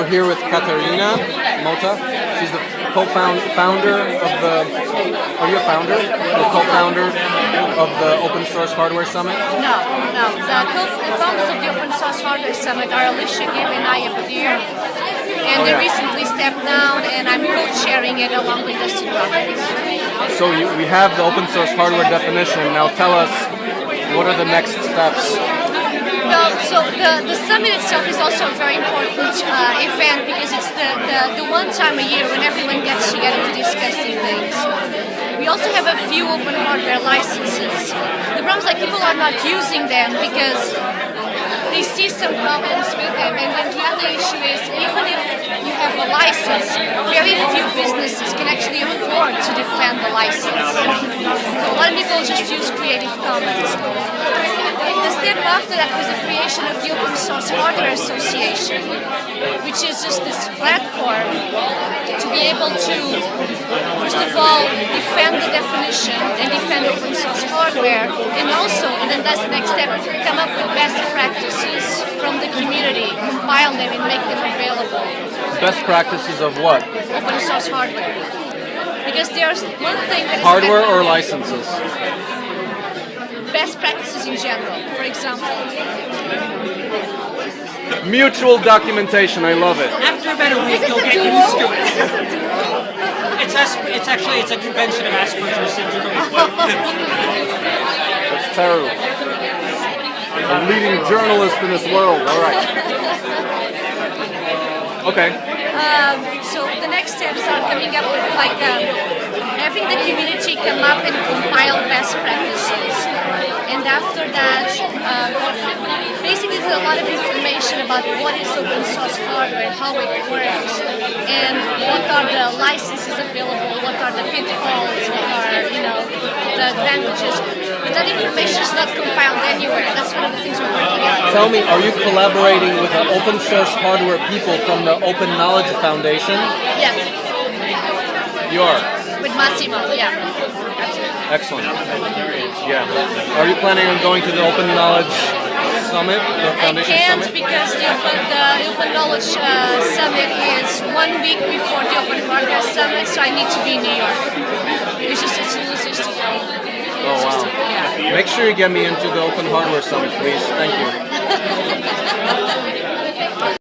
here with Catarina Mota. She's the co-founder of the. Are you a founder? The co-founder of the Open Source Hardware Summit? No. The co-founders of the Open Source Hardware Summit are Alicia Gibb and Aya Badir. And they recently stepped down, and I'm co-chairing it along with Dustin Robbins. So we have the open source hardware definition. Now tell us, what are the next steps? Well, so the summit itself is also a very important event because it's the one time a year when everyone gets together to discuss these things. We also have a few open hardware licenses. The problem is that people are not using them because they see some problems with them, and then the other issue is even if you have a license, very few businesses can actually afford to defend the license. So a lot of people just use Creative Commons. The step after that was the creation of the Open Source Hardware Association, which is just this platform to be able to, first of all, defend the definition and defend open source hardware, and also, and then that's the next step, come up with best practices from the community, compile them and make them available. Best practices of what? Open source hardware. Because there's one thing that is hardware or licenses? Best practices in general, for example. Mutual documentation, I love it. After about a week, you'll get used to it. It's actually a convention of Asperger's syndrome. That's terrible. A leading journalist in this world. All right. Okay. So the next steps are coming up with having the community come up and compile best practices. And after that, basically there's a lot of information about what is open source hardware, how it works, and what are the licenses available, what are the pitfalls, what are, the advantages. But that information is not compiled anywhere. That's one of the things we're working on. Tell me, are you collaborating with the open source hardware people from the Open Knowledge Foundation? Yes. You are? With Massimo, yeah. Excellent. Yeah. Are you planning on going to the Open Knowledge Summit, the Foundation I can't Summit? because the Open Knowledge Summit is 1 week before the Open Hardware Summit, so I need to be in New York. It's just logistical. Oh, wow. Yeah. Make sure you get me into the Open Hardware Summit, please. Thank you.